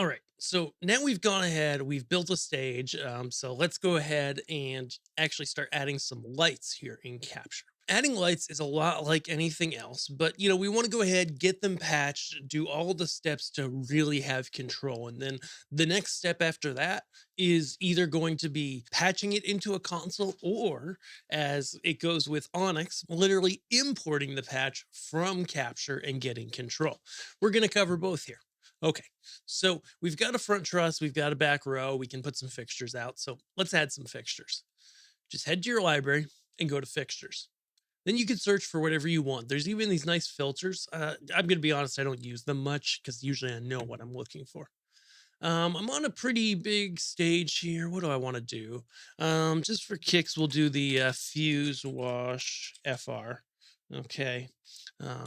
All right. So now we've gone ahead, we've built a stage. So let's go ahead and actually start adding some lights here in Capture. Adding lights is a lot like anything else, but we want to go ahead, get them patched, do all the steps to really have control. And then the next step after that is either going to be patching it into a console or, as it goes with Onyx, literally importing the patch from Capture and getting control. We're going to cover both here. Okay. So we've got a front truss, we've got a back row, we can put some fixtures out. So let's add some fixtures. Just head to your library and go to fixtures. Then you can search for whatever you want. There's even these nice filters. I'm going to be honest, I don't use them much because usually I know what I'm looking for. I'm on a pretty big stage here. What do I want to do? Just for kicks, we'll do the fuse wash FR. Okay.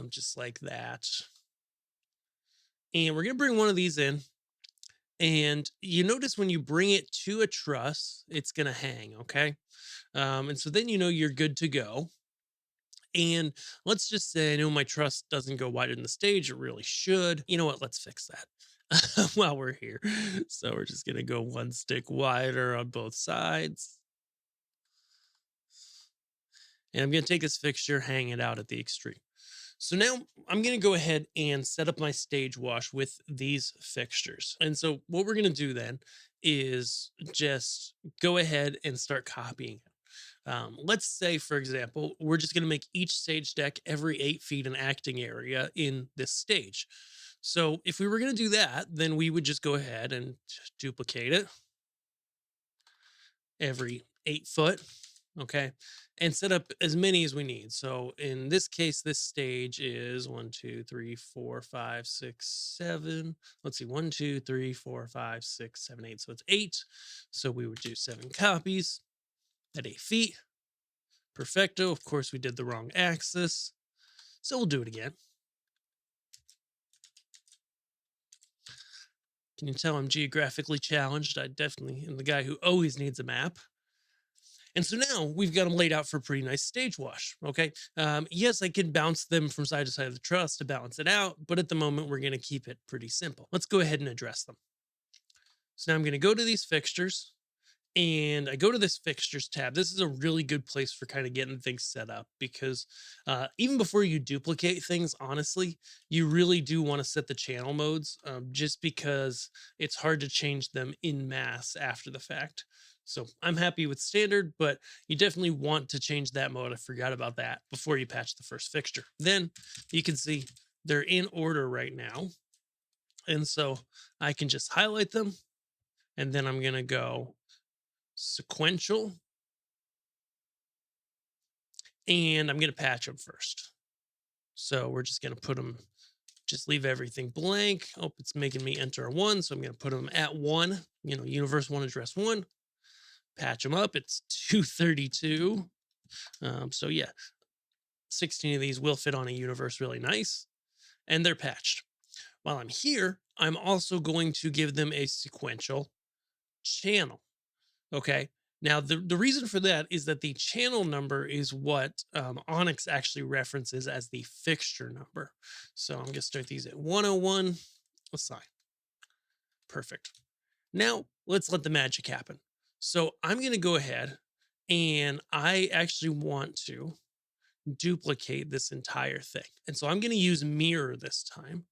Just like that. And we're going to bring one of these in. And you notice when you bring it to a truss, it's going to hang. Okay. And so then you're good to go. And let's just say I know my truss doesn't go wider than the stage. It really should. You know what? Let's fix that while we're here. So we're just going to go one stick wider on both sides. And I'm going to take this fixture, hang it out at the extreme. So now I'm going to go ahead and set up my stage wash with these fixtures. And so what we're going to do then is just go ahead and start copying it. Let's say, for example, we're just going to make each stage deck every 8 feet an acting area in this stage. So if we were going to do that, then we would just go ahead and duplicate it every 8 foot. Okay. And set up as many as we need. So in this case, this stage is 1, 2, 3, 4, 5, 6, 7. Let's see, 1, 2, 3, 4, 5, 6, 7, 8. So it's 8. So we would do 7 copies at 8 feet. Perfecto. Of course, we did the wrong axis. So we'll do it again. Can you tell I'm geographically challenged? I definitely am the guy who always needs a map. And so now we've got them laid out for a pretty nice stage wash. Okay. Yes, I can bounce them from side to side of the truss to balance it out, but at the moment we're going to keep it pretty simple. Let's go ahead and address them. So now I'm going to go to these fixtures and I go to this fixtures tab. This is a really good place for kind of getting things set up because even before you duplicate things, honestly, you really do want to set the channel modes just because it's hard to change them in mass after the fact. So I'm happy with standard, but you definitely want to change that mode. I forgot about that before you patch the first fixture. Then you can see they're in order right now. And so I can just highlight them and then I'm going to go sequential, and I'm going to patch them first. So we're just going to put them, just leave everything blank. Oh, it's making me enter a 1. So I'm going to put them at 1, universe 1 address 1, patch them up. It's 232. So yeah, 16 of these will fit on a universe really nice, and they're patched. While I'm here, I'm also going to give them a sequential channel. Okay. Now, the reason for that is that the channel number is what Onyx actually references as the fixture number. So I'm going to start these at 101. Assign. Perfect. Now, let's let the magic happen. So I'm going to go ahead and I actually want to duplicate this entire thing. And so I'm going to use mirror this time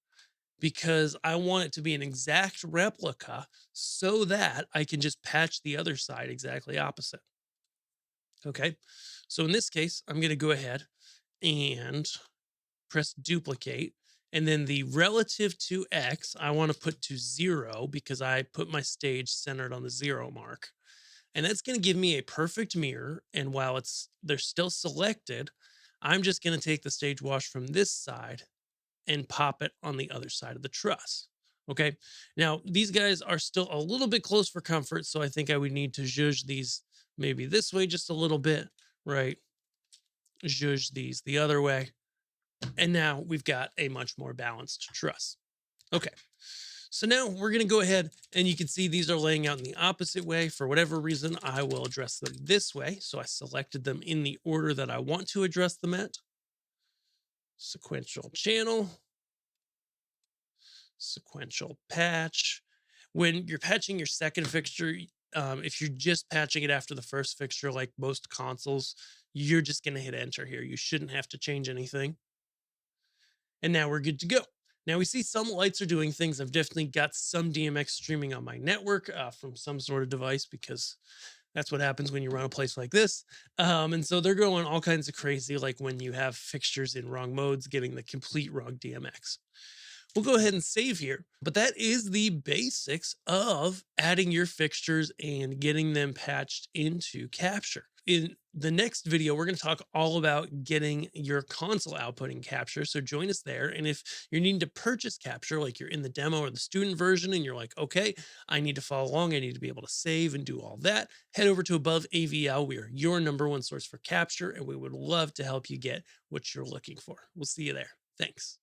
because I want it to be an exact replica so that I can just patch the other side exactly opposite. Okay. So in this case, I'm going to go ahead and press duplicate. And then the relative to X, I want to put to 0 because I put my stage centered on the 0 mark. And that's going to give me a perfect mirror. And while they're still selected, I'm just going to take the stage wash from this side and pop it on the other side of the truss. Okay. Now, these guys are still a little bit close for comfort. So I think I would need to zhuzh these maybe this way just a little bit, right? Zhuzh these the other way. And now we've got a much more balanced truss. Okay. So now we're going to go ahead and you can see these are laying out in the opposite way. For whatever reason, I will address them this way. So I selected them in the order that I want to address them at. Sequential channel, sequential patch. When you're patching your second fixture, if you're just patching it after the first fixture, like most consoles, you're just going to hit enter here. You shouldn't have to change anything. And now we're good to go. Now we see some lights are doing things. I've definitely got some DMX streaming on my network from some sort of device, because that's what happens when you run a place like this. And so they're going all kinds of crazy, like when you have fixtures in wrong modes, getting the complete wrong DMX. We'll go ahead and save here. But that is the basics of adding your fixtures and getting them patched into Capture. In the next video, we're going to talk all about getting your console output in Capture. So join us there. And if you're needing to purchase Capture, like you're in the demo or the student version, and you're like, okay, I need to follow along, I need to be able to save and do all that, head over to Above AVL. We are your #1 source for Capture, and we would love to help you get what you're looking for. We'll see you there. Thanks.